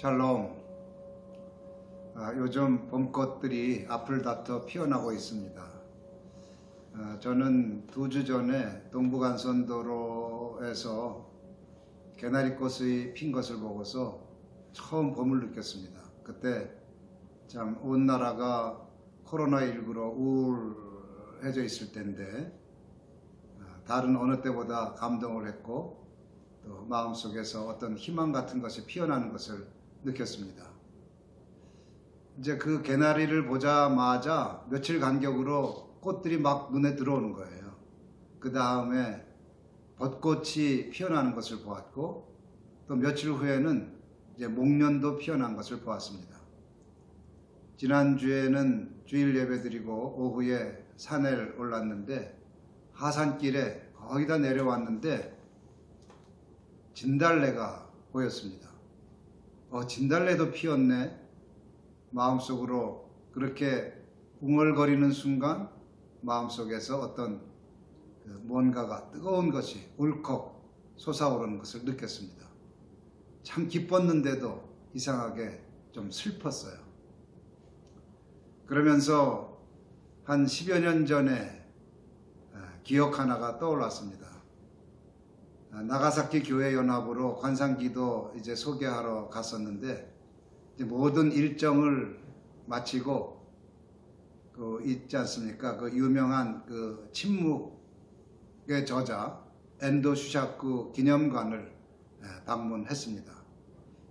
샬롬. 요즘 봄꽃들이 앞을 다퉈 피어나고 있습니다. 저는 2주 전에 동부간선도로에서 개나리꽃이 핀 것을 보고서 처음 봄을 느꼈습니다. 그때 참 온 나라가 코로나19로 우울해져 있을 때인데 다른 어느 때보다 감동을 했고 또 마음속에서 어떤 희망 같은 것이 피어나는 것을 느꼈습니다. 이제 그 개나리를 보자마자 며칠 간격으로 꽃들이 막 눈에 들어오는 거예요. 그 다음에 벚꽃이 피어나는 것을 보았고 또 며칠 후에는 이제 목련도 피어난 것을 보았습니다. 지난주에는 주일 예배 드리고 오후에 산을 올랐는데 하산길에 거의 다 내려왔는데 진달래가 보였습니다. 진달래도 피었네. 마음속으로 그렇게 웅얼거리는 순간 마음속에서 어떤 뭔가가 뜨거운 것이 울컥 솟아오르는 것을 느꼈습니다. 참 기뻤는데도 이상하게 좀 슬펐어요. 그러면서 한 10여 년 전에 기억 하나가 떠올랐습니다. 나가사키 교회 연합으로 관상기도 이제 소개하러 갔었는데 이제 모든 일정을 마치고 있지 않습니까? 그 유명한 그 침묵의 저자 엔도 슈샤쿠 기념관을 방문했습니다.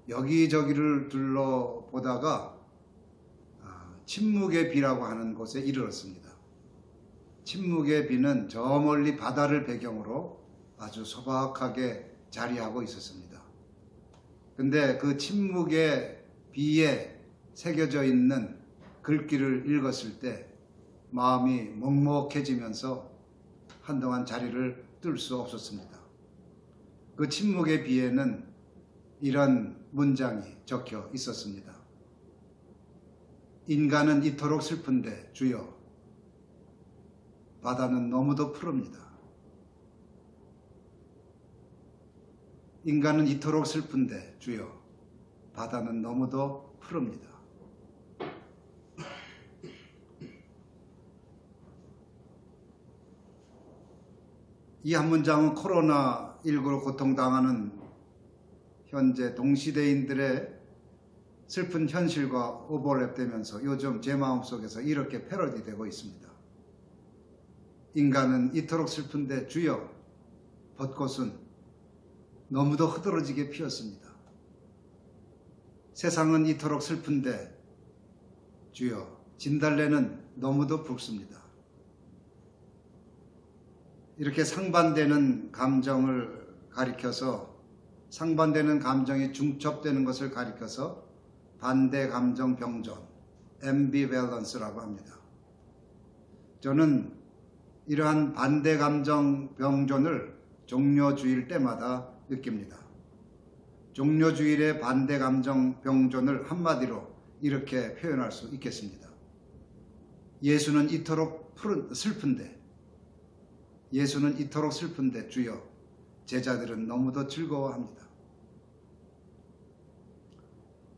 여기저기를 둘러보다가 침묵의 비라고 하는 곳에 이르렀습니다. 침묵의 비는 저 멀리 바다를 배경으로 아주 소박하게 자리하고 있었습니다. 근데 그 침묵의 비에 새겨져 있는 글귀를 읽었을 때 마음이 먹먹해지면서 한동안 자리를 뜰 수 없었습니다. 그 침묵의 비에는 이런 문장이 적혀 있었습니다. 인간은 이토록 슬픈데 주여, 바다는 너무도 푸릅니다. 인간은 이토록 슬픈데 주여, 바다는 너무도 푸릅니다. 이 한 문장은 코로나19로 고통당하는 현재 동시대인들의 슬픈 현실과 오버랩되면서 요즘 제 마음속에서 이렇게 패러디되고 있습니다. 인간은 이토록 슬픈데 주여, 벚꽃은 너무도 흐드러지게 피었습니다. 세상은 이토록 슬픈데 주여, 진달래는 너무도 붉습니다. 이렇게 상반되는 감정을 가리켜서 상반되는 감정이 중첩되는 것을 가리켜서 반대 감정 병존, ambivalence라고 합니다. 저는 이러한 반대 감정 병존을 종료주일 때마다 느낍니다. 종료주일의 반대 감정 병존을 한마디로 이렇게 표현할 수 있겠습니다. 예수는 이토록 슬픈데, 예수는 이토록 슬픈데 주여, 제자들은 너무도 즐거워합니다.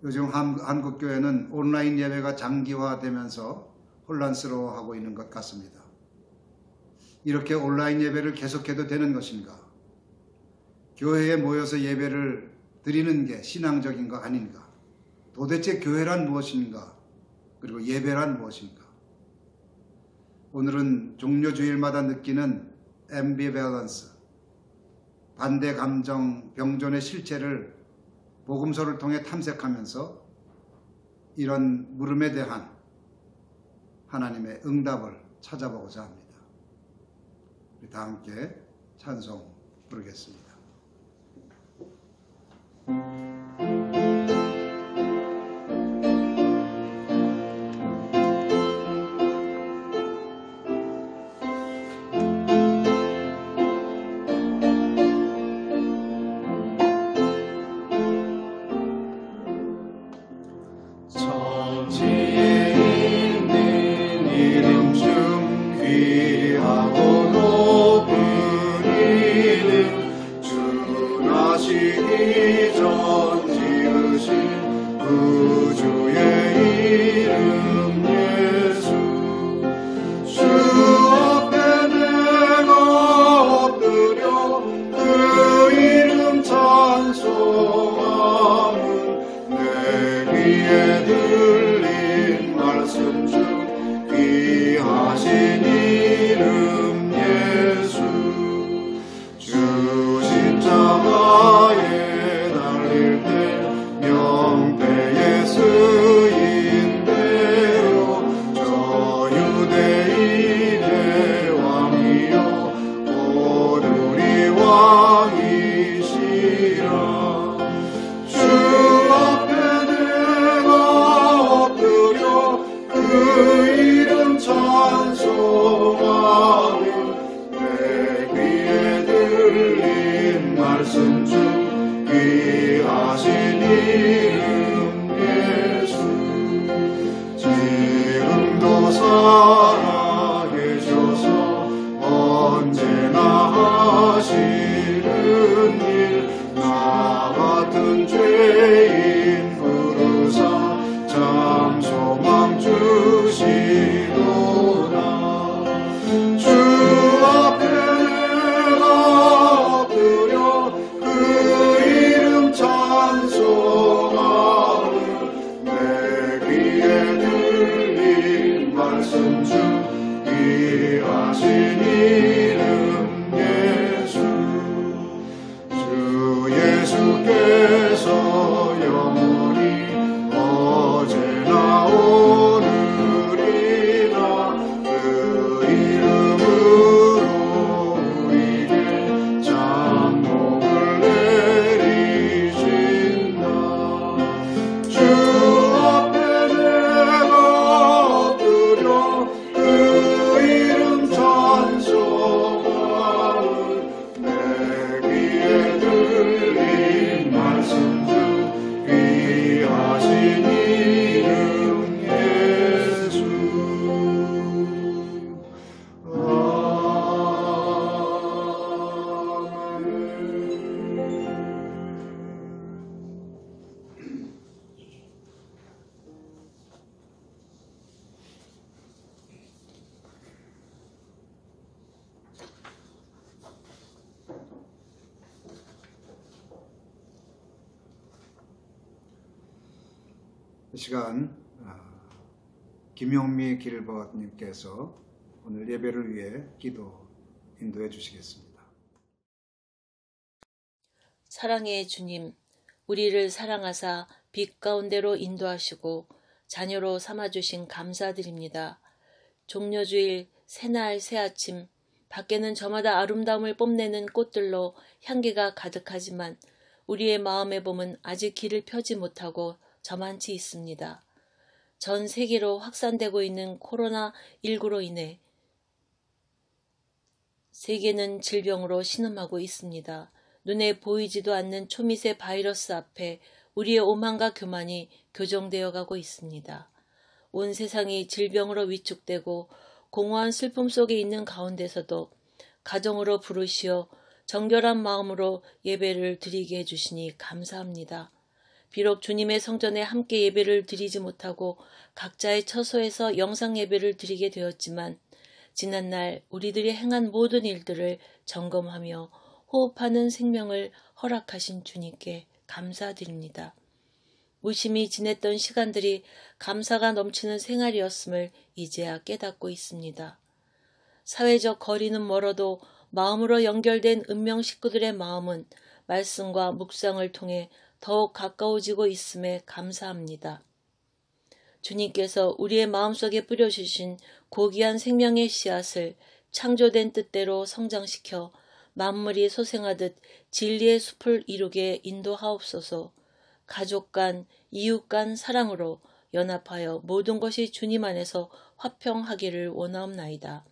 요즘 한국교회는 온라인 예배가 장기화되면서 혼란스러워하고 있는 것 같습니다. 이렇게 온라인 예배를 계속해도 되는 것인가? 교회에 모여서 예배를 드리는 게 신앙적인 거 아닌가? 도대체 교회란 무엇인가? 그리고 예배란 무엇인가? 오늘은 종료주일마다 느끼는 ambivalence, 반대 감정 병존의 실체를 복음서를 통해 탐색하면서 이런 물음에 대한 하나님의 응답을 찾아보고자 합니다. 우리 다 함께 찬송 부르겠습니다. 주나시기 전 지으신 구주의 이름 예수 주 앞에 내가 엎드려 그 이름 찬송함은 내 귀에 들린 말씀 중 귀하신 이름 예수 주 십자가에 달릴 때 명패에 쓰인 대로 저 유대인의 왕이여 곧 우리 왕이시라 주 앞에 내가 엎드려 그 이름 찬송하며 내 귀에 들린 말씀 중 귀하신 이름 예수 지금도 살아계셔서 언제나 하시는 일 나 같은 죄인 부르사 참 소망 주시도다 주 앞에 내가 엎드려 그 이름 찬송하며 내 귀에 들린 말씀 중 귀하신 이름 예수 주 예수께서 영원히 어제나 오늘이나 그 이름으로 우리에게 장목을 내리신다 주 앞에 내가 엎드려 그 이름 찬송하며 내 귀에 들린 말씀 중 귀하신 이름 예수 이 시간 김용미 길버님께서 오늘 예배를 위해 기도 인도해 주시겠습니다. 사랑의 주님, 우리를 사랑하사 빛 가운데로 인도하시고 자녀로 삼아주신 감사드립니다. 종려주일, 새날, 새아침, 밖에는 저마다 아름다움을 뽐내는 꽃들로 향기가 가득하지만 우리의 마음의 봄은 아직 길을 펴지 못하고 저만치 있습니다. 전 세계로 확산되고 있는 코로나19로 인해 세계는 질병으로 신음하고 있습니다. 눈에 보이지도 않는 초미세 바이러스 앞에 우리의 오만과 교만이 교정되어 가고 있습니다. 온 세상이 질병으로 위축되고 공허한 슬픔 속에 있는 가운데서도 가정으로 부르시어 정결한 마음으로 예배를 드리게 해주시니 감사합니다. 비록 주님의 성전에 함께 예배를 드리지 못하고 각자의 처소에서 영상 예배를 드리게 되었지만 지난날 우리들이 행한 모든 일들을 점검하며 호흡하는 생명을 허락하신 주님께 감사드립니다. 무심히 지냈던 시간들이 감사가 넘치는 생활이었음을 이제야 깨닫고 있습니다. 사회적 거리는 멀어도 마음으로 연결된 은명 식구들의 마음은 말씀과 묵상을 통해 더욱 가까워지고 있음에 감사합니다. 주님께서 우리의 마음속에 뿌려주신 고귀한 생명의 씨앗을 창조된 뜻대로 성장시켜 만물이 소생하듯 진리의 숲을 이루게 인도하옵소서. 가족 간, 이웃 간 사랑으로 연합하여 모든 것이 주님 안에서 화평하기를 원하옵나이다.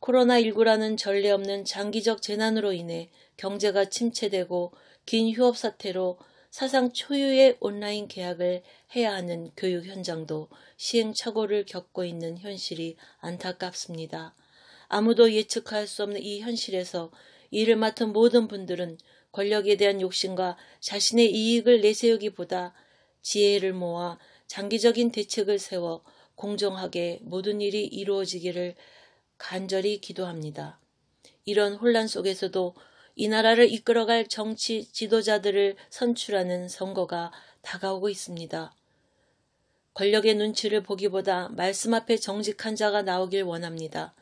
코로나19라는 전례 없는 장기적 재난으로 인해 경제가 침체되고 긴 휴업 사태로 사상 초유의 온라인 계약을 해야 하는 교육 현장도 시행착오를 겪고 있는 현실이 안타깝습니다. 아무도 예측할 수 없는 이 현실에서 일을 맡은 모든 분들은 권력에 대한 욕심과 자신의 이익을 내세우기보다 지혜를 모아 장기적인 대책을 세워 공정하게 모든 일이 이루어지기를 간절히 기도합니다. 이런 혼란 속에서도 이 나라를 이끌어갈 정치 지도자들을 선출하는 선거가 다가오고 있습니다. 권력의 눈치를 보기보다 말씀 앞에 정직한 자가 나오길 원합니다.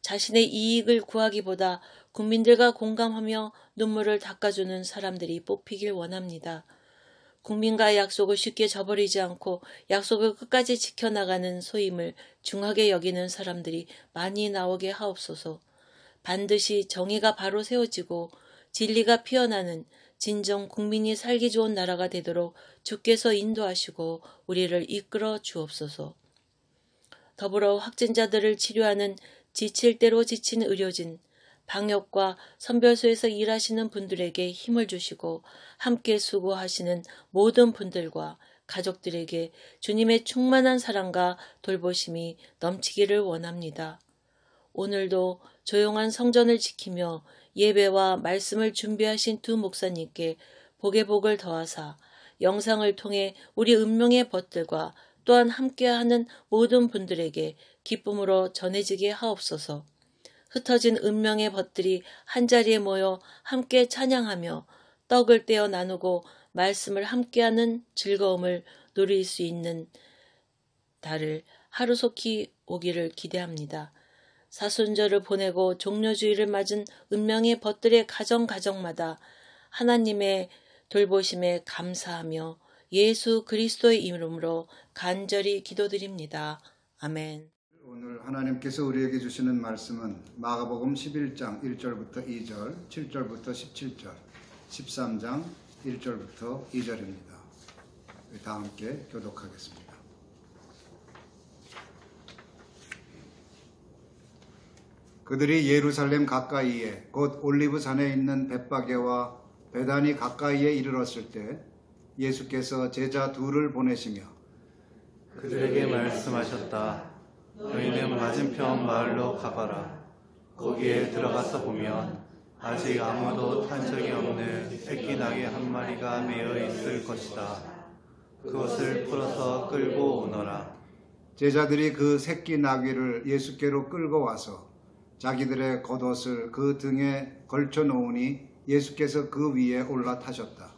자신의 이익을 구하기보다 국민들과 공감하며 눈물을 닦아주는 사람들이 뽑히길 원합니다. 국민과의 약속을 쉽게 저버리지 않고 약속을 끝까지 지켜나가는 소임을 중하게 여기는 사람들이 많이 나오게 하옵소서. 반드시 정의가 바로 세워지고 진리가 피어나는 진정 국민이 살기 좋은 나라가 되도록 주께서 인도하시고 우리를 이끌어 주옵소서. 더불어 확진자들을 치료하는 지칠 대로 지친 의료진, 방역과 선별소에서 일하시는 분들에게 힘을 주시고 함께 수고하시는 모든 분들과 가족들에게 주님의 충만한 사랑과 돌보심이 넘치기를 원합니다. 오늘도 조용한 성전을 지키며 예배와 말씀을 준비하신 두 목사님께 복의 복을 더하사 영상을 통해 우리 운명의 벗들과 또한 함께하는 모든 분들에게 기쁨으로 전해지게 하옵소서. 흩어진 운명의 벗들이 한자리에 모여 함께 찬양하며 떡을 떼어 나누고 말씀을 함께하는 즐거움을 누릴 수 있는 달을 하루속히 오기를 기대합니다. 사순절을 보내고 종료주의를 맞은 운명의 벗들의 가정마다 하나님의 돌보심에 감사하며 예수 그리스도의 이름으로 간절히 기도드립니다. 아멘. 오늘 하나님께서 우리에게 주시는 말씀은 마가복음 11장 1절부터 2절, 7절부터 17절, 13장 1절부터 2절입니다. 다 함께 교독하겠습니다. 그들이 예루살렘 가까이에 곧 올리브산에 있는 벳바게와 베다니 가까이에 이르렀을 때 예수께서 제자 둘을 보내시며 그들에게 말씀하셨다. 너희는 맞은편 마을로 가거라. 거기에 들어가서 보면 아직 아무도 탄 적이 없는 새끼 나귀 한 마리가 매여 있을 것이다. 그것을 풀어서 끌고 오너라. 제자들이 그 새끼 나귀를 예수께로 끌고 와서 자기들의 겉옷을 그 등에 걸쳐 놓으니 예수께서 그 위에 올라타셨다.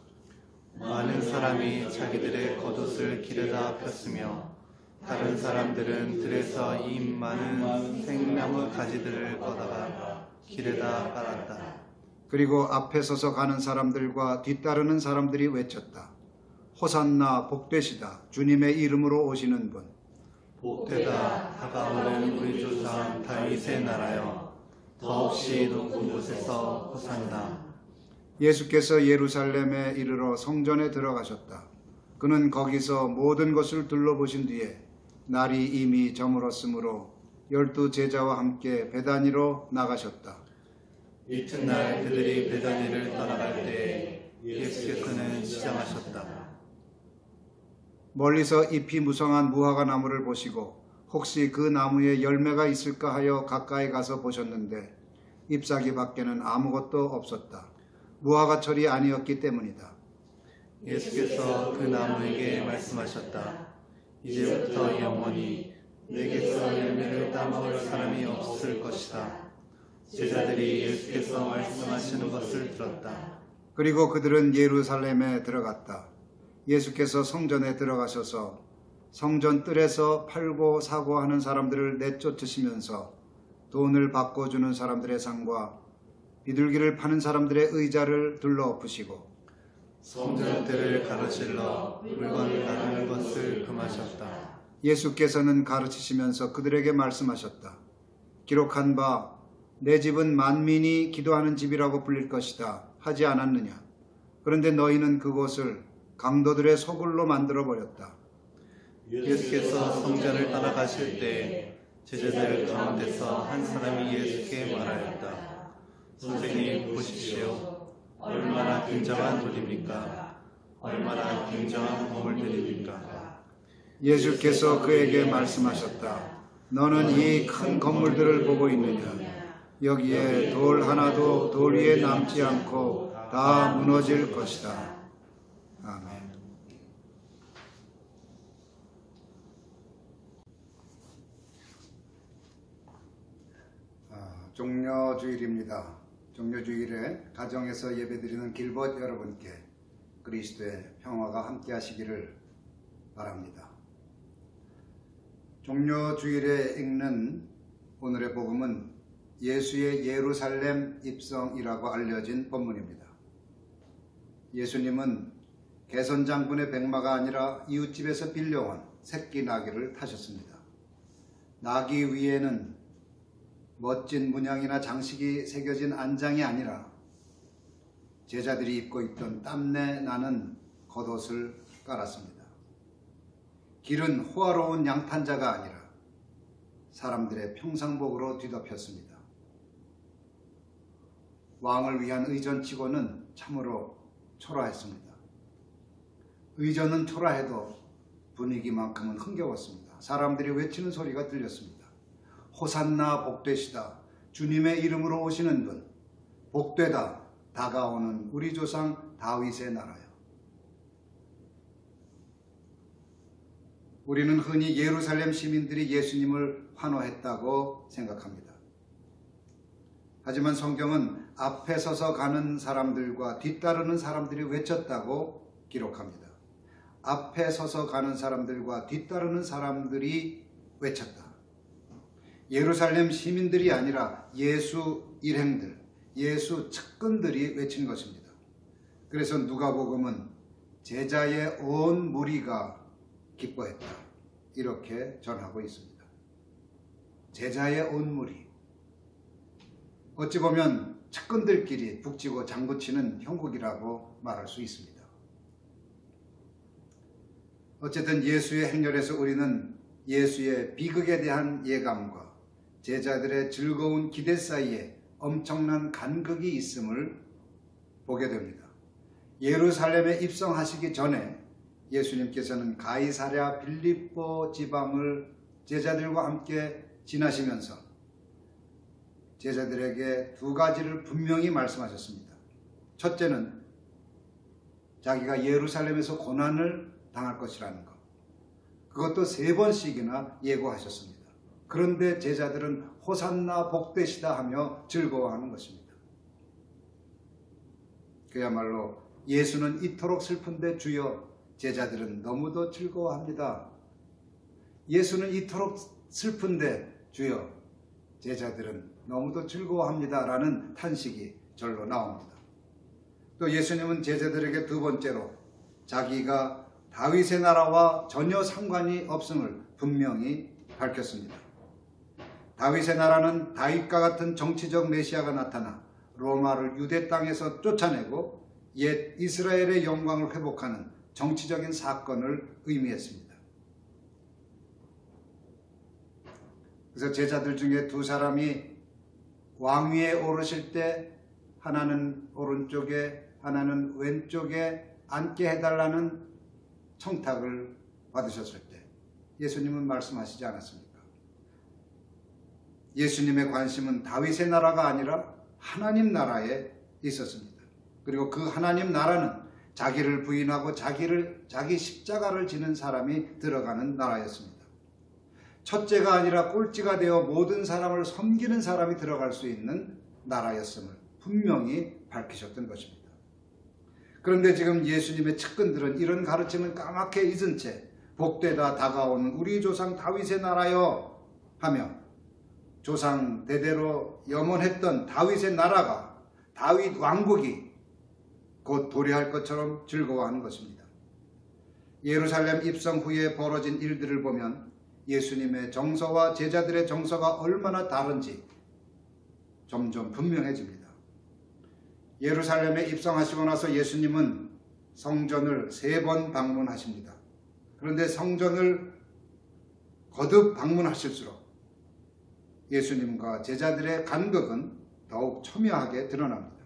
많은 사람이 자기들의 겉옷을 길에다 폈으며 다른 사람들은 들에서 이 많은 생나무 가지들을 걷다가 길에다 깔았다. 그리고 앞에 서서 가는 사람들과 뒤따르는 사람들이 외쳤다. 호산나 복되시다. 주님의 이름으로 오시는 분. 복되다. 다가오는 우리 조상 다윗의 나라여. 더없이 높은 곳에서 호산나. 예수께서 예루살렘에 이르러 성전에 들어가셨다. 그는 거기서 모든 것을 둘러보신 뒤에 날이 이미 저물었으므로 12 제자와 함께 베다니로 나가셨다. 이튿날 그들이 베다니를 떠나갈 때 예수께서는 시장하셨다. 멀리서 잎이 무성한 무화과 나무를 보시고 혹시 그 나무에 열매가 있을까 하여 가까이 가서 보셨는데 잎사귀 밖에는 아무것도 없었다. 무화과철이 아니었기 때문이다. 예수께서 그 나무에게 말씀하셨다. 이제부터 영원히 내게서 열매를 따먹을 사람이 없을 것이다. 제자들이 예수께서 말씀하시는 것을 들었다. 그리고 그들은 예루살렘에 들어갔다. 예수께서 성전에 들어가셔서 성전 뜰에서 팔고 사고 하는 사람들을 내쫓으시면서 돈을 바꿔주는 사람들의 상과 비둘기를 파는 사람들의 의자를 둘러엎으시고 성전 뜰을 가로질러 물건을 나누는 것을 금하셨다. 예수께서는 가르치시면서 그들에게 말씀하셨다. 기록한 바 내 집은 만민이 기도하는 집이라고 불릴 것이다 하지 않았느냐. 그런데 너희는 그곳을 강도들의 소굴로 만들어버렸다. 예수께서 성전을 떠나가실 때 제자들 가운데서 한 사람이 예수께 말하였다. 선생님 보십시오. 얼마나 굉장한 돌입니까? 얼마나 굉장한 건물들입니까? 예수께서 그에게 말씀하셨다. 너는 이 큰 건물들을 보고 있느냐? 여기에 돌 하나도 돌 위에 남지 않고 다 무너질 것이다. 아멘. 종려주일입니다. 종려주일에 가정에서 예배드리는 길벗 여러분께 그리스도의 평화가 함께 하시기를 바랍니다. 종려주일에 읽는 오늘의 복음은 예수의 예루살렘 입성이라고 알려진 본문입니다. 예수님은 개선장군의 백마가 아니라 이웃집에서 빌려온 새끼 나귀를 타셨습니다. 나귀 위에는 멋진 문양이나 장식이 새겨진 안장이 아니라 제자들이 입고 있던 땀내 나는 겉옷을 깔았습니다. 길은 호화로운 양탄자가 아니라 사람들의 평상복으로 뒤덮였습니다. 왕을 위한 의전치고는 참으로 초라했습니다. 의전은 초라해도 분위기만큼은 흥겨웠습니다. 사람들이 외치는 소리가 들렸습니다. 호산나 복되시다. 주님의 이름으로 오시는 분. 복되다. 다가오는 우리 조상 다윗의 나라요. 우리는 흔히 예루살렘 시민들이 예수님을 환호했다고 생각합니다. 하지만 성경은 앞에 서서 가는 사람들과 뒤따르는 사람들이 외쳤다고 기록합니다. 앞에 서서 가는 사람들과 뒤따르는 사람들이 외쳤다. 예루살렘 시민들이 아니라 예수 일행들, 예수 측근들이 외친 것입니다. 그래서 누가복음은 제자의 온 무리가 기뻐했다. 이렇게 전하고 있습니다. 제자의 온 무리. 어찌 보면 측근들끼리 북치고 장구치는 형국이라고 말할 수 있습니다. 어쨌든 예수의 행렬에서 우리는 예수의 비극에 대한 예감과 제자들의 즐거운 기대 사이에 엄청난 간극이 있음을 보게 됩니다. 예루살렘에 입성하시기 전에 예수님께서는 가이사랴 빌립보 지방을 제자들과 함께 지나시면서 제자들에게 두 가지를 분명히 말씀하셨습니다. 첫째는 자기가 예루살렘에서 고난을 당할 것이라는 것. 그것도 3번씩이나 예고하셨습니다. 그런데 제자들은 호산나 복되시다 하며 즐거워하는 것입니다. 그야말로 예수는 이토록 슬픈데 주여, 제자들은 너무도 즐거워합니다. 예수는 이토록 슬픈데 주여, 제자들은 너무도 즐거워합니다. 라는 탄식이 절로 나옵니다. 또 예수님은 제자들에게 두 번째로 자기가 다윗의 나라와 전혀 상관이 없음을 분명히 밝혔습니다. 다윗의 나라는 다윗과 같은 정치적 메시아가 나타나 로마를 유대 땅에서 쫓아내고 옛 이스라엘의 영광을 회복하는 정치적인 사건을 의미했습니다. 그래서 제자들 중에 두 사람이 왕위에 오르실 때 하나는 오른쪽에 하나는 왼쪽에 앉게 해달라는 청탁을 받으셨을 때 예수님은 말씀하시지 않았습니까? 예수님의 관심은 다윗의 나라가 아니라 하나님 나라에 있었습니다. 그리고 그 하나님 나라는 자기를 부인하고 자기 십자가를 지는 사람이 들어가는 나라였습니다. 첫째가 아니라 꼴찌가 되어 모든 사람을 섬기는 사람이 들어갈 수 있는 나라였음을 분명히 밝히셨던 것입니다. 그런데 지금 예수님의 측근들은 이런 가르침을 까맣게 잊은 채 복되다 다가오는 우리 조상 다윗의 나라여 하며 조상 대대로 염원했던 다윗의 나라가, 다윗 왕국이 곧 도래할 것처럼 즐거워하는 것입니다. 예루살렘 입성 후에 벌어진 일들을 보면 예수님의 정서와 제자들의 정서가 얼마나 다른지 점점 분명해집니다. 예루살렘에 입성하시고 나서 예수님은 성전을 3번 방문하십니다. 그런데 성전을 거듭 방문하실수록 예수님과 제자들의 간극은 더욱 첨예하게 드러납니다.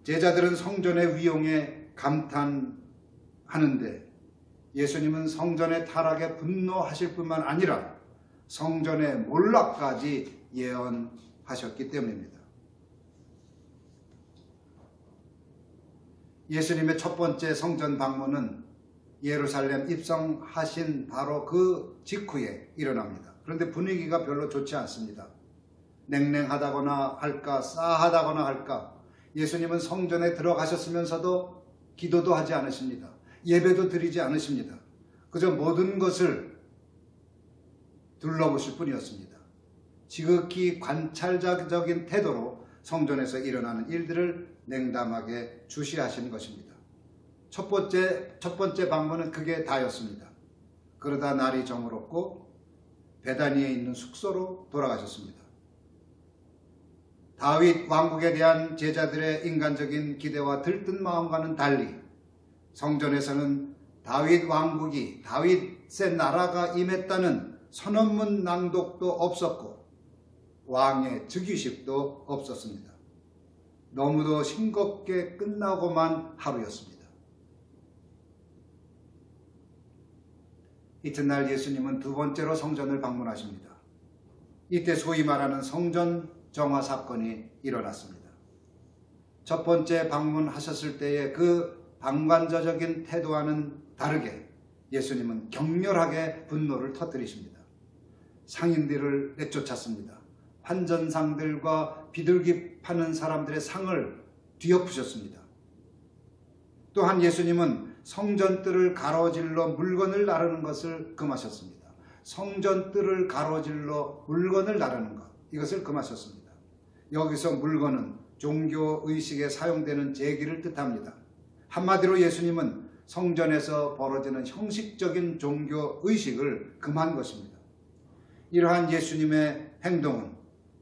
제자들은 성전의 위용에 감탄하는데 예수님은 성전의 타락에 분노하실 뿐만 아니라 성전의 몰락까지 예언하셨기 때문입니다. 예수님의 첫 번째 성전 방문은 예루살렘 입성하신 바로 그 직후에 일어납니다. 그런데 분위기가 별로 좋지 않습니다. 냉랭하다거나 할까, 싸하다거나 할까, 예수님은 성전에 들어가셨으면서도 기도도 하지 않으십니다. 예배도 드리지 않으십니다. 그저 모든 것을 둘러보실 뿐이었습니다. 지극히 관찰자적인 태도로 성전에서 일어나는 일들을 냉담하게 주시하시는 것입니다. 첫 번째 방문은 그게 다였습니다. 그러다 날이 저물었고 베다니에 있는 숙소로 돌아가셨습니다. 다윗 왕국에 대한 제자들의 인간적인 기대와 들뜬 마음과는 달리 성전에서는 다윗 왕국이, 다윗의 나라가 임했다는 선언문 낭독도 없었고 왕의 즉위식도 없었습니다. 너무도 싱겁게 끝나고만 하루였습니다. 이튿날 예수님은 두 번째로 성전을 방문하십니다. 이때 소위 말하는 성전 정화 사건이 일어났습니다. 첫 번째 방문하셨을 때의 그 방관자적인 태도와는 다르게 예수님은 격렬하게 분노를 터뜨리십니다. 상인들을 내쫓았습니다. 환전상들과 비둘기 파는 사람들의 상을 뒤엎으셨습니다. 또한 예수님은 성전뜰을 가로질러 물건을 나르는 것을 금하셨습니다. 성전뜰을 가로질러 물건을 나르는 것, 이것을 금하셨습니다. 여기서 물건은 종교의식에 사용되는 제기를 뜻합니다. 한마디로 예수님은 성전에서 벌어지는 형식적인 종교의식을 금한 것입니다. 이러한 예수님의 행동은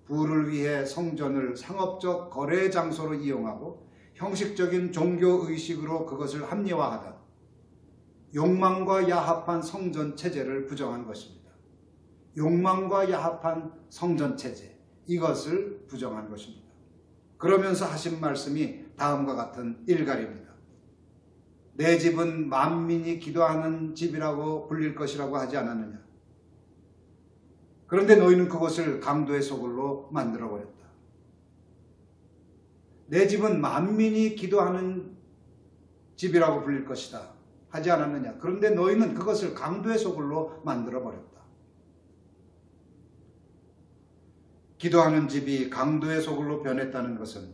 부를 위해 성전을 상업적 거래 장소로 이용하고 형식적인 종교의식으로 그것을 합리화하다 욕망과 야합한 성전 체제를 부정한 것입니다. 욕망과 야합한 성전 체제, 이것을 부정한 것입니다. 그러면서 하신 말씀이 다음과 같은 일갈입니다. 내 집은 만민이 기도하는 집이라고 불릴 것이라고 하지 않았느냐. 그런데 너희는 그것을 강도의 소굴로 만들어버렸다. 내 집은 만민이 기도하는 집이라고 불릴 것이다 하지 않았느냐. 그런데 너희는 그것을 강도의 소굴로 만들어버렸다. 기도하는 집이 강도의 소굴로 변했다는 것은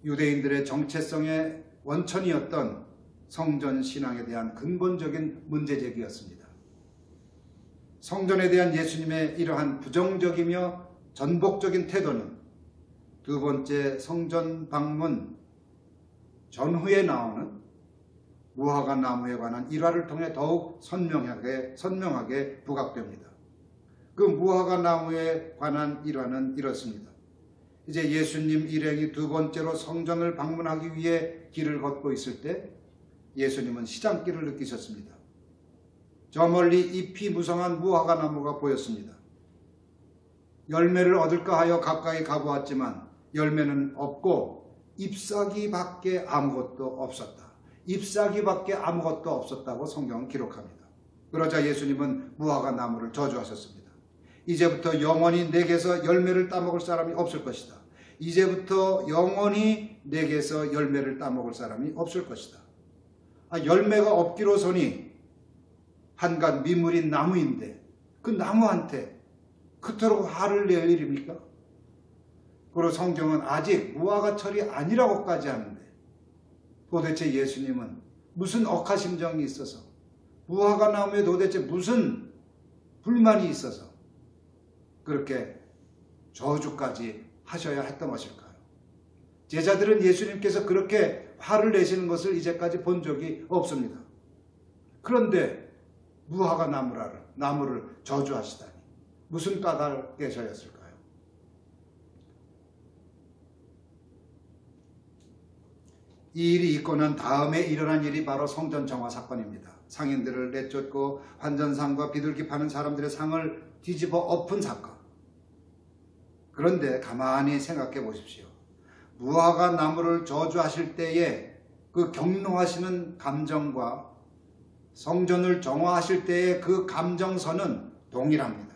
유대인들의 정체성의 원천이었던 성전 신앙에 대한 근본적인 문제제기였습니다. 성전에 대한 예수님의 이러한 부정적이며 전복적인 태도는 두 번째 성전 방문 전후에 나오는 무화과 나무에 관한 일화를 통해 더욱 선명하게 부각됩니다. 그 무화과 나무에 관한 일화는 이렇습니다. 이제 예수님 일행이 두 번째로 성전을 방문하기 위해 길을 걷고 있을 때 예수님은 시장길을 느끼셨습니다. 저 멀리 잎이 무성한 무화과 나무가 보였습니다. 열매를 얻을까 하여 가까이 가보았지만 열매는 없고 잎사귀밖에 아무것도 없었다. 잎사귀밖에 아무것도 없었다고 성경은 기록합니다. 그러자 예수님은 무화과 나무를 저주하셨습니다. 이제부터 영원히 내게서 열매를 따먹을 사람이 없을 것이다. 이제부터 영원히 내게서 열매를 따먹을 사람이 없을 것이다. 열매가 없기로서니 한갓 미물인 나무인데 그 나무한테 그토록 화를 낼 일입니까? 그리고 성경은 아직 무화과철이 아니라고까지 하는데 도대체 예수님은 무슨 억하심정이 있어서 무화과 나무에 도대체 무슨 불만이 있어서 그렇게 저주까지 하셔야 했던 것일까요? 제자들은 예수님께서 그렇게 화를 내시는 것을 이제까지 본 적이 없습니다. 그런데 무화과 나무를 저주하시다니 무슨 까닭에서였을까요? 이 일이 있고 난 다음에 일어난 일이 바로 성전 정화 사건입니다. 상인들을 내쫓고 환전상과 비둘기 파는 사람들의 상을 뒤집어 엎은 사건. 그런데 가만히 생각해 보십시오. 무화과 나무를 저주하실 때에 그 경노하시는 감정과 성전을 정화하실 때의 그 감정선은 동일합니다.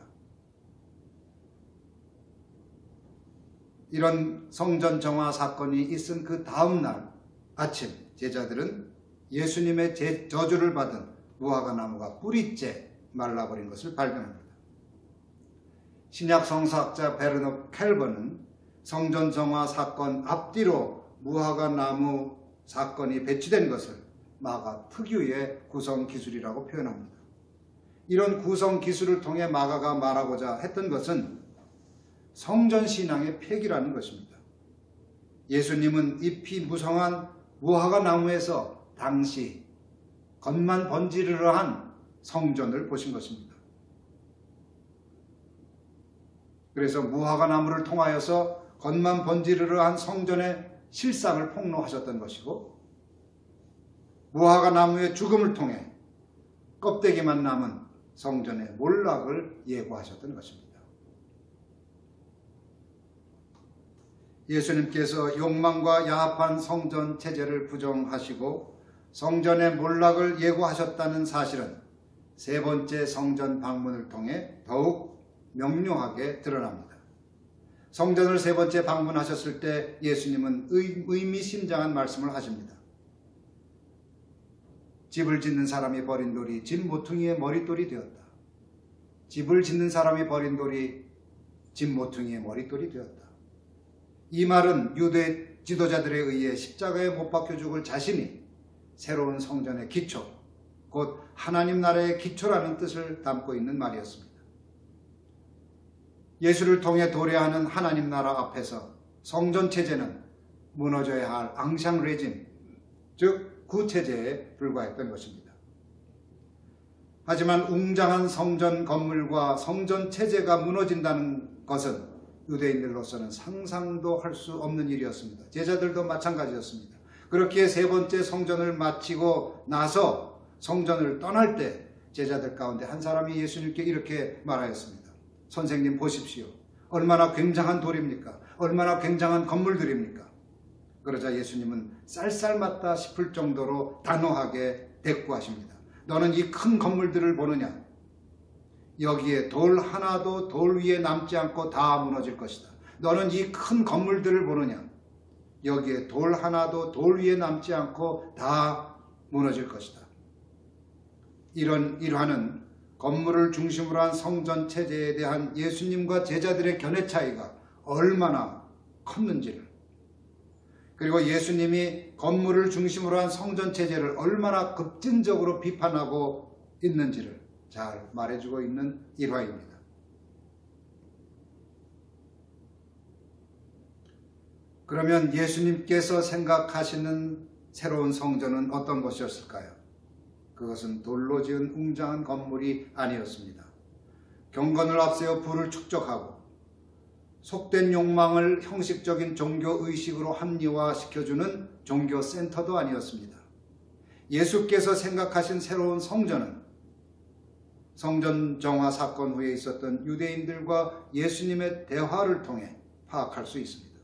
이런 성전 정화 사건이 있은 그 다음 날 아침 제자들은 예수님의 저주를 받은 무화과 나무가 뿌리째 말라버린 것을 발견합니다. 신약 성서학자 베르너 켈버는 성전 정화 사건 앞뒤로 무화과 나무 사건이 배치된 것을 마가 특유의 구성 기술이라고 표현합니다. 이런 구성 기술을 통해 마가가 말하고자 했던 것은 성전 신앙의 폐기라는 것입니다. 예수님은 잎이 무성한 무화과 나무에서 당시 겉만 번지르르한 성전을 보신 것입니다. 그래서 무화과 나무를 통하여서 겉만 번지르르한 성전의 실상을 폭로하셨던 것이고, 무화과 나무의 죽음을 통해 껍데기만 남은 성전의 몰락을 예고하셨던 것입니다. 예수님께서 욕망과 야합한 성전 체제를 부정하시고 성전의 몰락을 예고하셨다는 사실은 세 번째 성전 방문을 통해 더욱 명료하게 드러납니다. 성전을 세 번째 방문하셨을 때 예수님은 의미심장한 말씀을 하십니다. 집을 짓는 사람이 버린 돌이 집 모퉁이의 머릿돌이 되었다. 집을 짓는 사람이 버린 돌이 집 모퉁이의 머릿돌이 되었다. 이 말은 유대 지도자들에 의해 십자가에 못 박혀 죽을 자신이 새로운 성전의 기초, 곧 하나님 나라의 기초라는 뜻을 담고 있는 말이었습니다. 예수를 통해 도래하는 하나님 나라 앞에서 성전 체제는 무너져야 할 앙샹 레짐, 즉 구체제에 불과했던 것입니다. 하지만 웅장한 성전 건물과 성전 체제가 무너진다는 것은 유대인들로서는 상상도 할 수 없는 일이었습니다. 제자들도 마찬가지였습니다. 그렇게 세 번째 성전을 마치고 나서 성전을 떠날 때 제자들 가운데 한 사람이 예수님께 이렇게 말하였습니다. 선생님 보십시오. 얼마나 굉장한 돌입니까? 얼마나 굉장한 건물들입니까? 그러자 예수님은 쌀쌀맞다 싶을 정도로 단호하게 대꾸하십니다. 너는 이 큰 건물들을 보느냐? 여기에 돌 하나도 돌 위에 남지 않고 다 무너질 것이다. 너는 이 큰 건물들을 보느냐? 여기에 돌 하나도 돌 위에 남지 않고 다 무너질 것이다. 이런 일화는 건물을 중심으로 한 성전 체제에 대한 예수님과 제자들의 견해 차이가 얼마나 컸는지를, 그리고 예수님이 건물을 중심으로 한 성전 체제를 얼마나 급진적으로 비판하고 있는지를 잘 말해주고 있는 일화입니다. 그러면 예수님께서 생각하시는 새로운 성전은 어떤 것이었을까요? 그것은 돌로 지은 웅장한 건물이 아니었습니다. 경건을 앞세워 부를 축적하고 속된 욕망을 형식적인 종교의식으로 합리화시켜주는 종교센터도 아니었습니다. 예수께서 생각하신 새로운 성전은 성전 정화 사건 후에 있었던 유대인들과 예수님의 대화를 통해 파악할 수 있습니다.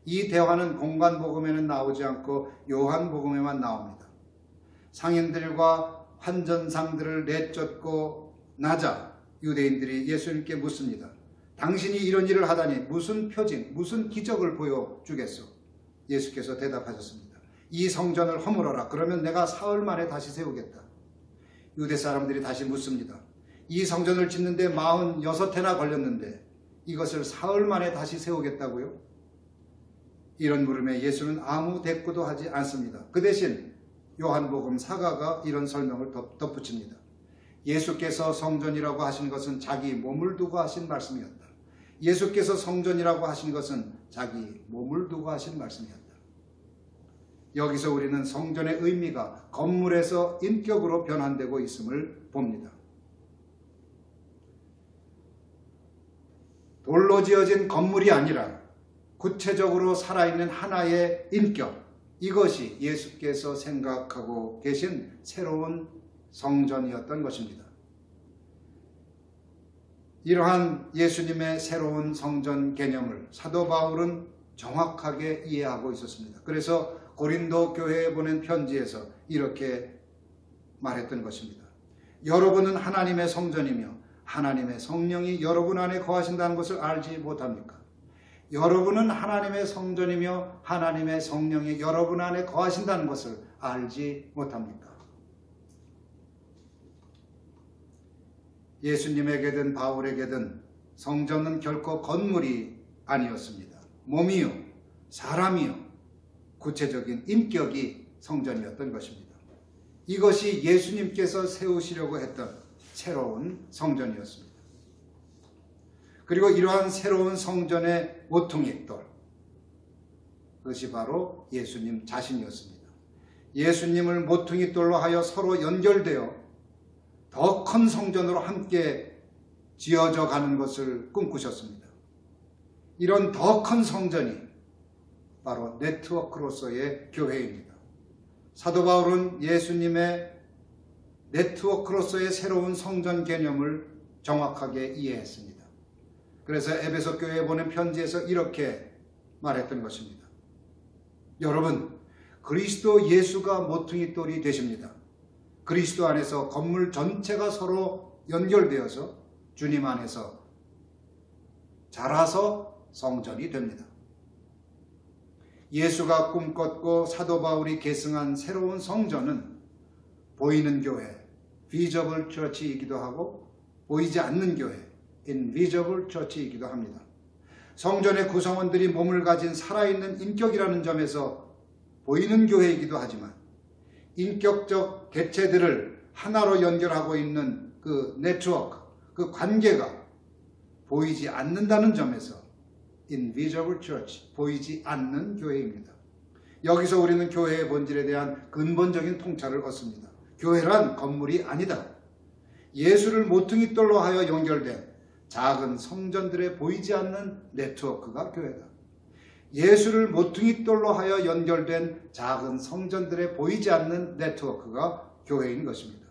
이 대화는 공관복음에는 나오지 않고 요한복음에만 나옵니다. 상인들과 환전상들을 내쫓고 나자 유대인들이 예수님께 묻습니다. 당신이 이런 일을 하다니 무슨 표징, 무슨 기적을 보여주겠소? 예수께서 대답하셨습니다. 이 성전을 허물어라. 그러면 내가 사흘 만에 다시 세우겠다. 유대 사람들이 다시 묻습니다. 이 성전을 짓는데 46해나 걸렸는데 이것을 사흘 만에 다시 세우겠다고요? 이런 물음에 예수는 아무 대꾸도 하지 않습니다. 그 대신 요한복음 사가가 이런 설명을 덧붙입니다. 예수께서 성전이라고 하신 것은 자기 몸을 두고 하신 말씀이었다. 예수께서 성전이라고 하신 것은 자기 몸을 두고 하신 말씀이었다. 여기서 우리는 성전의 의미가 건물에서 인격으로 변환되고 있음을 봅니다. 돌로 지어진 건물이 아니라 구체적으로 살아있는 하나의 인격, 이것이 예수께서 생각하고 계신 새로운 성전이었던 것입니다. 이러한 예수님의 새로운 성전 개념을 사도 바울은 정확하게 이해하고 있었습니다. 그래서 고린도 교회에 보낸 편지에서 이렇게 말했던 것입니다. 여러분은 하나님의 성전이며 하나님의 성령이 여러분 안에 거하신다는 것을 알지 못합니까? 여러분은 하나님의 성전이며 하나님의 성령이 여러분 안에 거하신다는 것을 알지 못합니까? 예수님에게든 바울에게든 성전은 결코 건물이 아니었습니다. 몸이요, 사람이요, 구체적인 인격이 성전이었던 것입니다. 이것이 예수님께서 세우시려고 했던 새로운 성전이었습니다. 그리고 이러한 새로운 성전의 모퉁이돌, 그것이 바로 예수님 자신이었습니다. 예수님을 모퉁이돌로 하여 서로 연결되어 더 큰 성전으로 함께 지어져 가는 것을 꿈꾸셨습니다. 이런 더 큰 성전이 바로 네트워크로서의 교회입니다. 사도 바울은 예수님의 네트워크로서의 새로운 성전 개념을 정확하게 이해했습니다. 그래서 에베소 교회에 보낸 편지에서 이렇게 말했던 것입니다. 여러분, 그리스도 예수가 모퉁이돌이 되십니다. 그리스도 안에서 건물 전체가 서로 연결되어서 주님 안에서 자라서 성전이 됩니다. 예수가 꿈꿨고 사도 바울이 계승한 새로운 성전은 보이는 교회, visible church이기도 하고 보이지 않는 교회, invisible church이기도 합니다. 성전의 구성원들이 몸을 가진 살아있는 인격이라는 점에서 보이는 교회이기도 하지만 인격적 개체들을 하나로 연결하고 있는 그 네트워크, 그 관계가 보이지 않는다는 점에서 invisible church, 보이지 않는 교회입니다. 여기서 우리는 교회의 본질에 대한 근본적인 통찰을 얻습니다. 교회란 건물이 아니다. 예수를 모퉁이돌로 하여 연결된 작은 성전들에 보이지 않는 네트워크가 교회다. 예수를 모퉁이돌로 하여 연결된 작은 성전들에 보이지 않는 네트워크가 교회인 것입니다.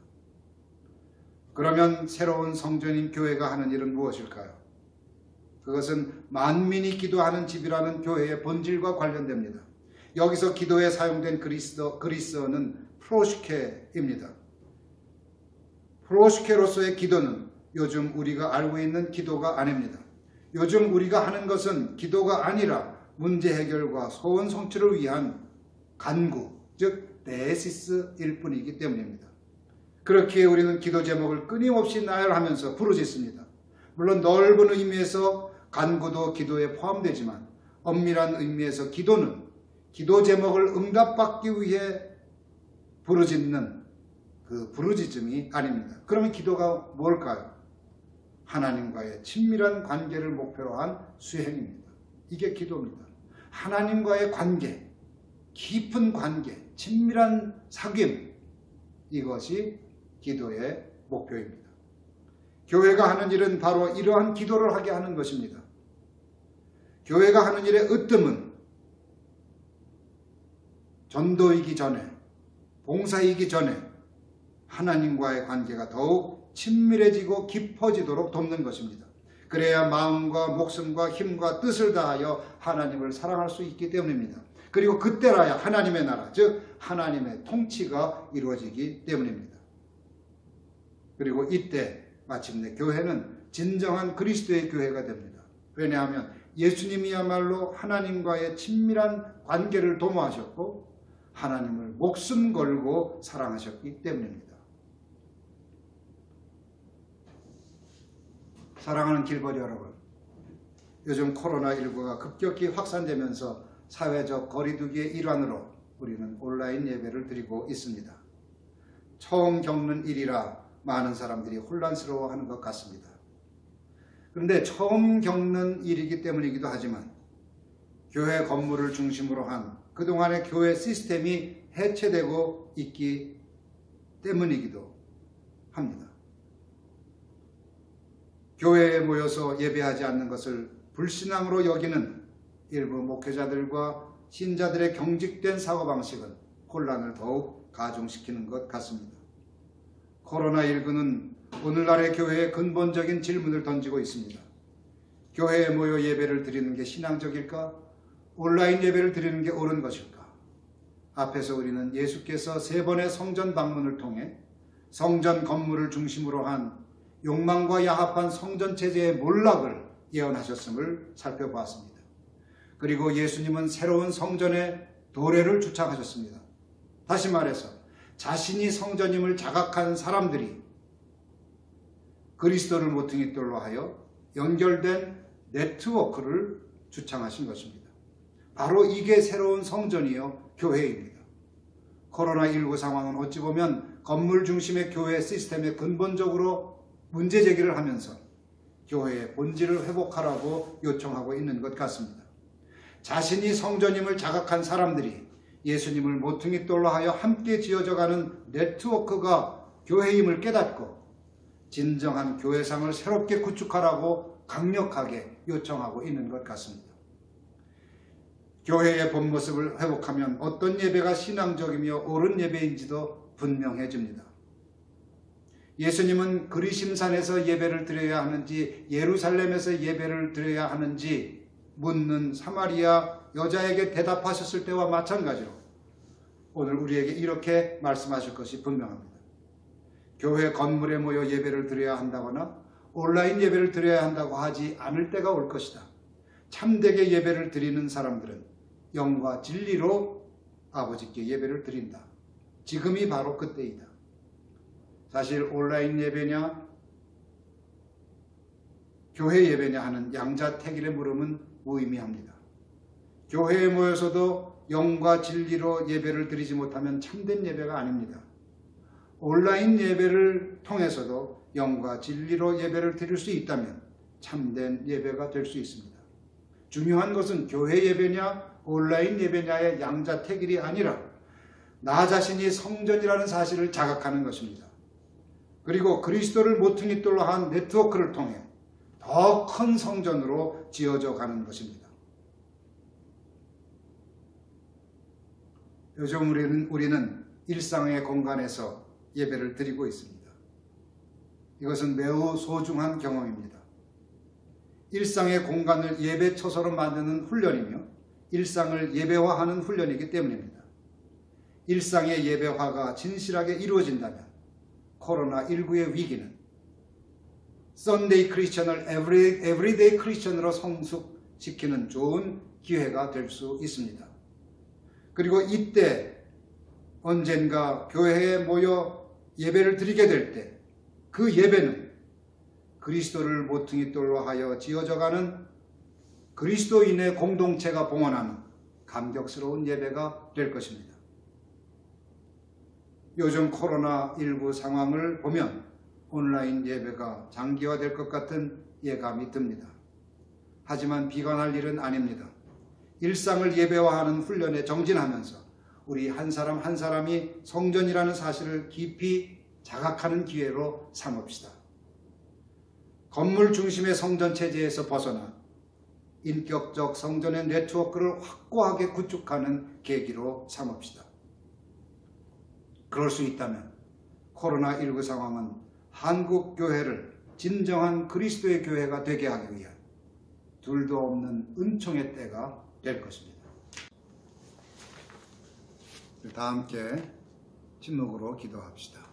그러면 새로운 성전인 교회가 하는 일은 무엇일까요? 그것은 만민이 기도하는 집이라는 교회의 본질과 관련됩니다. 여기서 기도에 사용된 그리스어는 프로시케입니다. 프로시케로서의 기도는 요즘 우리가 알고 있는 기도가 아닙니다. 요즘 우리가 하는 것은 기도가 아니라 문제 해결과 소원 성취를 위한 간구, 즉 데시스일 뿐이기 때문입니다. 그렇기에 우리는 기도 제목을 끊임없이 나열하면서 부르짖습니다. 물론 넓은 의미에서 간구도 기도에 포함되지만 엄밀한 의미에서 기도는 기도 제목을 응답받기 위해 부르짖는 그 부르짖음이 아닙니다. 그러면 기도가 뭘까요? 하나님과의 친밀한 관계를 목표로 한 수행입니다. 이게 기도입니다. 하나님과의 관계, 깊은 관계, 친밀한 사귐, 이것이 기도의 목표입니다. 교회가 하는 일은 바로 이러한 기도를 하게 하는 것입니다. 교회가 하는 일의 으뜸은 전도이기 전에, 봉사이기 전에 하나님과의 관계가 더욱 친밀해지고 깊어지도록 돕는 것입니다. 그래야 마음과 목숨과 힘과 뜻을 다하여 하나님을 사랑할 수 있기 때문입니다. 그리고 그때라야 하나님의 나라, 즉 하나님의 통치가 이루어지기 때문입니다. 그리고 이때 마침내 교회는 진정한 그리스도의 교회가 됩니다. 왜냐하면 예수님이야말로 하나님과의 친밀한 관계를 도모하셨고 하나님을 목숨 걸고 사랑하셨기 때문입니다. 사랑하는 길거리 여러분, 요즘 코로나19가 급격히 확산되면서 사회적 거리두기의 일환으로 우리는 온라인 예배를 드리고 있습니다. 처음 겪는 일이라 많은 사람들이 혼란스러워하는 것 같습니다. 그런데 처음 겪는 일이기 때문이기도 하지만 교회 건물을 중심으로 한 그동안의 교회 시스템이 해체되고 있기 때문이기도 합니다. 교회에 모여서 예배하지 않는 것을 불신앙으로 여기는 일부 목회자들과 신자들의 경직된 사고방식은 혼란을 더욱 가중시키는 것 같습니다. 코로나19는 오늘날의 교회에 근본적인 질문을 던지고 있습니다. 교회에 모여 예배를 드리는 게 신앙적일까? 온라인 예배를 드리는 게 옳은 것일까? 앞에서 우리는 예수께서 3번의 성전 방문을 통해 성전 건물을 중심으로 한 욕망과 야합한 성전 체제의 몰락을 예언하셨음을 살펴보았습니다. 그리고 예수님은 새로운 성전의 도래를 주창하셨습니다. 다시 말해서 자신이 성전임을 자각한 사람들이 그리스도를 모퉁이돌로 하여 연결된 네트워크를 주창하신 것입니다. 바로 이게 새로운 성전이요 교회입니다. 코로나19 상황은 어찌 보면 건물 중심의 교회 시스템에 근본적으로 문제 제기를 하면서 교회의 본질을 회복하라고 요청하고 있는 것 같습니다. 자신이 성전임을 자각한 사람들이 예수님을 모퉁이 돌로 하여 함께 지어져가는 네트워크가 교회임을 깨닫고 진정한 교회상을 새롭게 구축하라고 강력하게 요청하고 있는 것 같습니다. 교회의 본 모습을 회복하면 어떤 예배가 신앙적이며 옳은 예배인지도 분명해집니다. 예수님은 그리심산에서 예배를 드려야 하는지 예루살렘에서 예배를 드려야 하는지 묻는 사마리아 여자에게 대답하셨을 때와 마찬가지로 오늘 우리에게 이렇게 말씀하실 것이 분명합니다. 교회 건물에 모여 예배를 드려야 한다거나 온라인 예배를 드려야 한다고 하지 않을 때가 올 것이다. 참되게 예배를 드리는 사람들은 영과 진리로 아버지께 예배를 드린다. 지금이 바로 그때이다. 사실 온라인 예배냐 교회 예배냐 하는 양자택일의 물음은 무의미합니다. 교회에 모여서도 영과 진리로 예배를 드리지 못하면 참된 예배가 아닙니다. 온라인 예배를 통해서도 영과 진리로 예배를 드릴 수 있다면 참된 예배가 될 수 있습니다. 중요한 것은 교회 예배냐 온라인 예배냐의 양자택일이 아니라 나 자신이 성전이라는 사실을 자각하는 것입니다. 그리고 그리스도를 모퉁이 돌로 한 네트워크를 통해 더 큰 성전으로 지어져 가는 것입니다. 요즘 우리는 일상의 공간에서 예배를 드리고 있습니다. 이것은 매우 소중한 경험입니다. 일상의 공간을 예배처소로 만드는 훈련이며 일상을 예배화하는 훈련이기 때문입니다. 일상의 예배화가 진실하게 이루어진다면 코로나19의 위기는 썬데이 크리스천을 에브리데이 크리스천으로 성숙시키는 좋은 기회가 될 수 있습니다. 그리고 이때 언젠가 교회에 모여 예배를 드리게 될 때 그 예배는 그리스도를 모퉁이 돌로 하여 지어져가는 그리스도인의 공동체가 봉헌하는 감격스러운 예배가 될 것입니다. 요즘 코로나19 상황을 보면 온라인 예배가 장기화될 것 같은 예감이 듭니다. 하지만 비관할 일은 아닙니다. 일상을 예배화하는 훈련에 정진하면서 우리 한 사람 한 사람이 성전이라는 사실을 깊이 자각하는 기회로 삼읍시다. 건물 중심의 성전 체제에서 벗어나 인격적 성전의 네트워크를 확고하게 구축하는 계기로 삼읍시다. 그럴 수 있다면 코로나19 상황은 한국 교회를 진정한 그리스도의 교회가 되게 하기 위한 둘도 없는 은총의 때가 될 것입니다. 다 함께 침묵으로 기도합시다.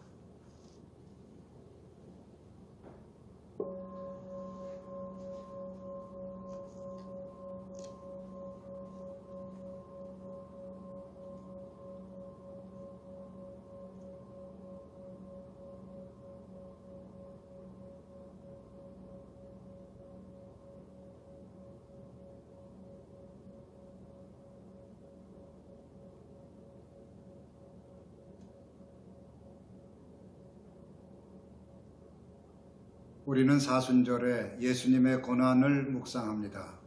우리는 사순절에 예수님의 고난을 묵상합니다.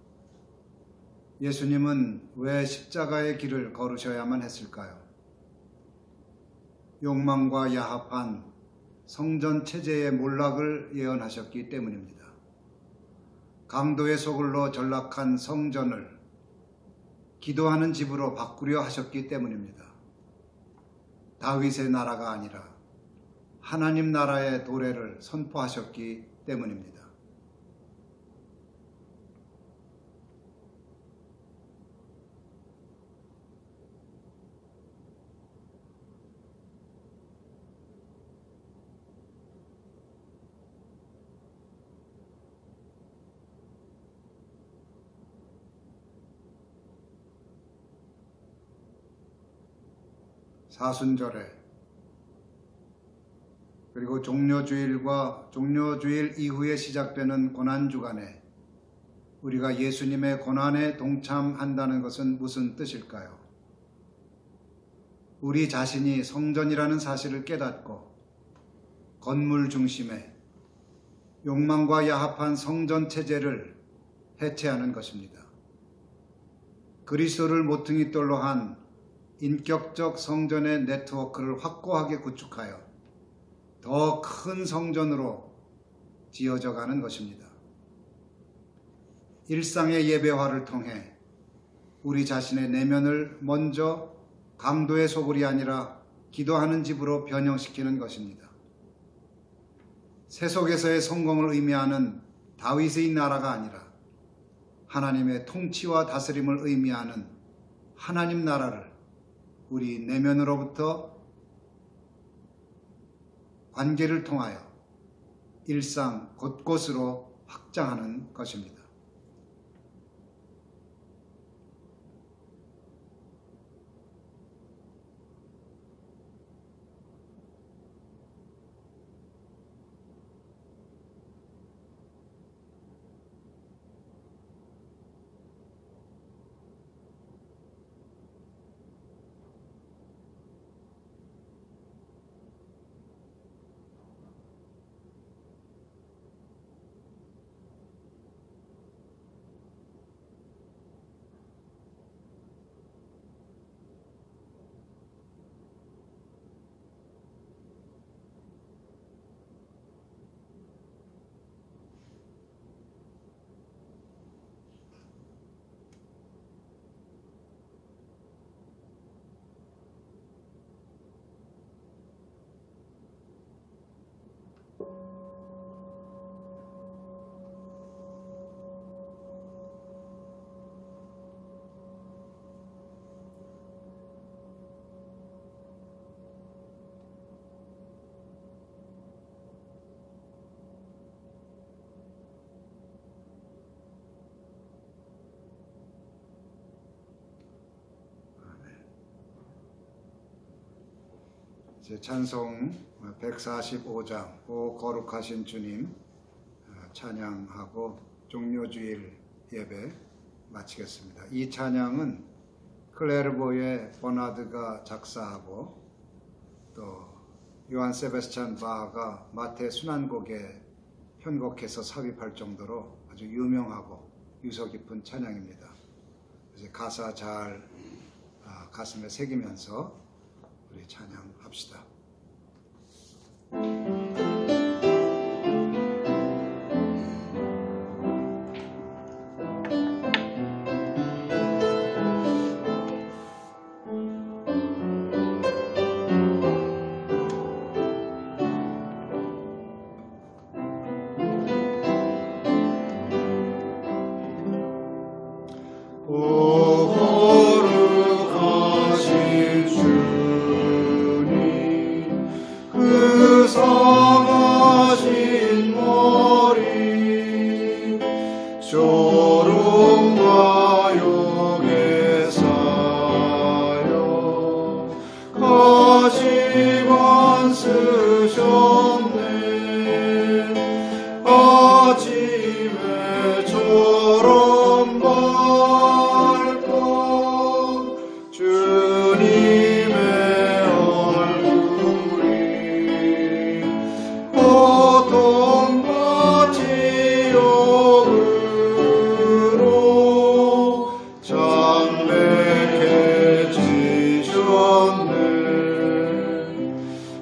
예수님은 왜 십자가의 길을 걸으셔야만 했을까요? 욕망과 야합한 성전 체제의 몰락을 예언하셨기 때문입니다. 강도의 소굴로 전락한 성전을 기도하는 집으로 바꾸려 하셨기 때문입니다. 다윗의 나라가 아니라 하나님 나라의 도래를 선포하셨기 때문입니다. 사순절에 그리고 종료주일과 종료주일 이후에 시작되는 고난주간에 우리가 예수님의 고난에 동참한다는 것은 무슨 뜻일까요? 우리 자신이 성전이라는 사실을 깨닫고 건물 중심의 욕망과 야합한 성전 체제를 해체하는 것입니다. 그리스도를 모퉁이 돌로 한 인격적 성전의 네트워크를 확고하게 구축하여 더 큰 성전으로 지어져 가는 것입니다. 일상의 예배화를 통해 우리 자신의 내면을 먼저 강도의 소굴이 아니라 기도하는 집으로 변형시키는 것입니다. 세속에서의 성공을 의미하는 다윗의 나라가 아니라 하나님의 통치와 다스림을 의미하는 하나님 나라를 우리 내면으로부터 관계를 통하여 일상 곳곳으로 확장하는 것입니다. 제 찬송 145장 오 거룩하신 주님 찬양하고 종료주일 예배 마치겠습니다. 이 찬양은 클레르보의 버나드가 작사하고 또 요한 세베스찬 바하가 마태 순환곡에 편곡해서 삽입할 정도로 아주 유명하고 유서 깊은 찬양입니다. 그래서 가사 잘 가슴에 새기면서 우리 찬양합시다.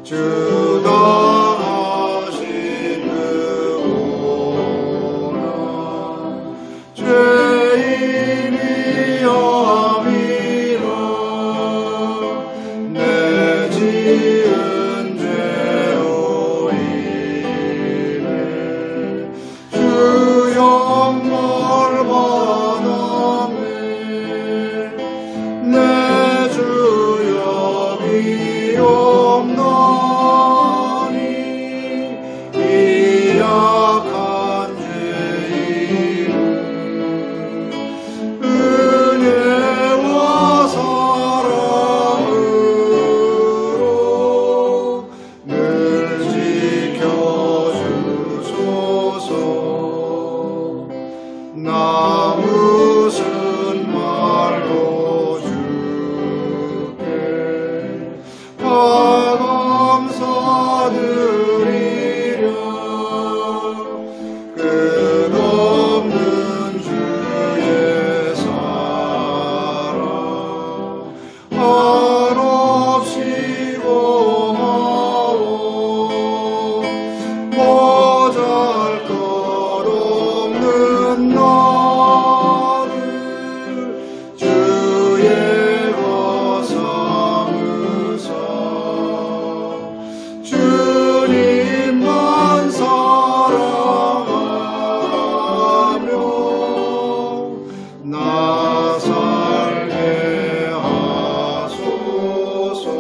주다 감사드리려 끝없는 주의 사랑 한없이 고마워 보잘것없는 나를 주의 것 삼으사 주님만 사랑하며 나 살게 하소서.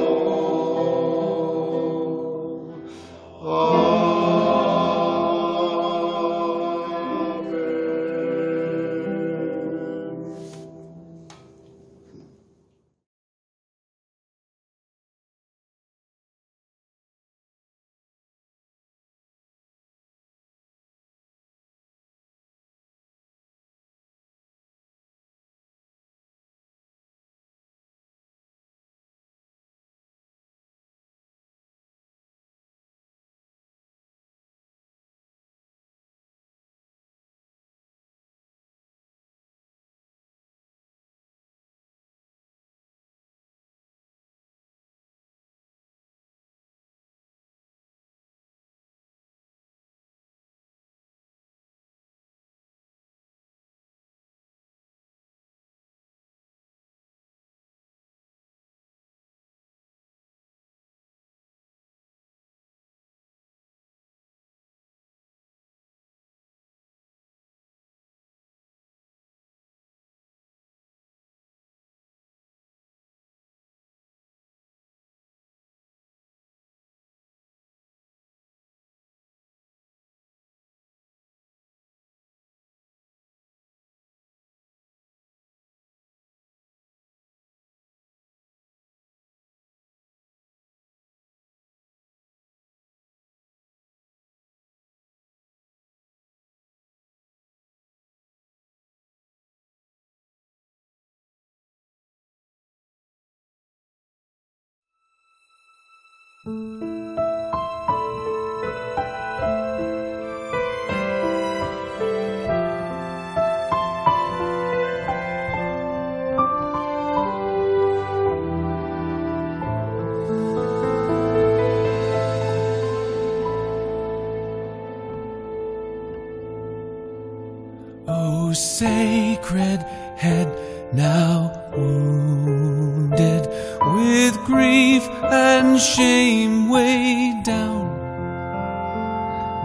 O sacred head, now wounded with grief and shame weighed down,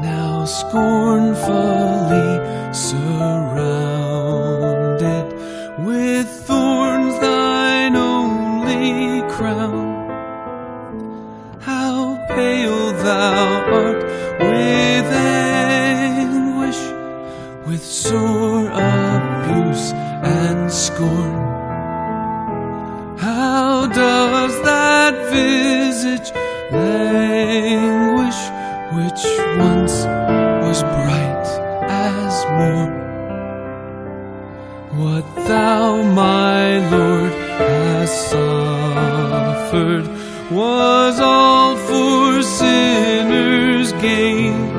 now scornfully surrounded with thorns, thine only crown. How pale thou art with anguish, with sore abuse and scorn. How does that visage languish, which once was bright as morn? What thou, my Lord, hast suffered was all for sinners' gain,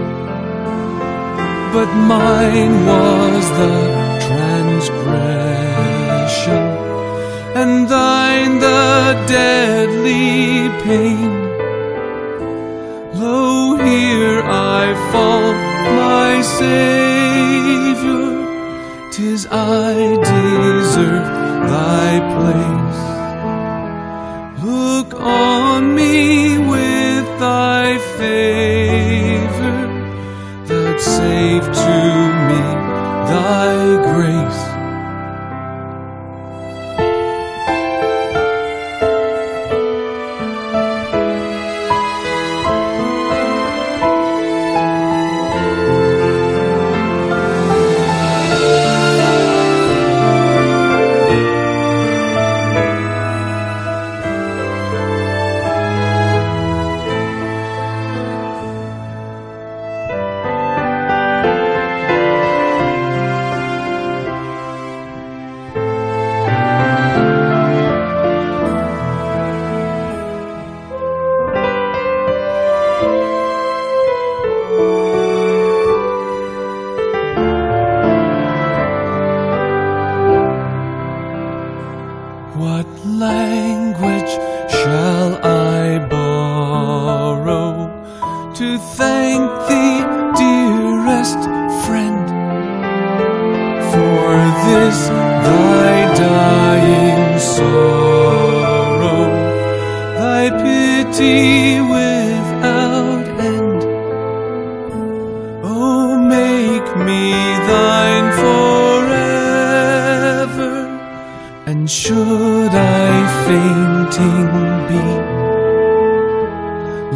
but mine was the transgression, and thine the deadly pain. Lo, here I fall, my Savior, 'tis I deserve thy place. Look on me with thy favor, vouchsafe to me thy grace. plenty without end. Oh, make me thine forever. And should I fainting be,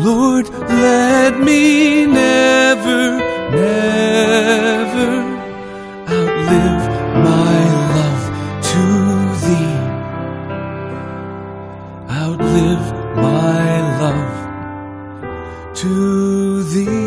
Lord, let me never, never outlive my love to thee. Outlive my love to thee.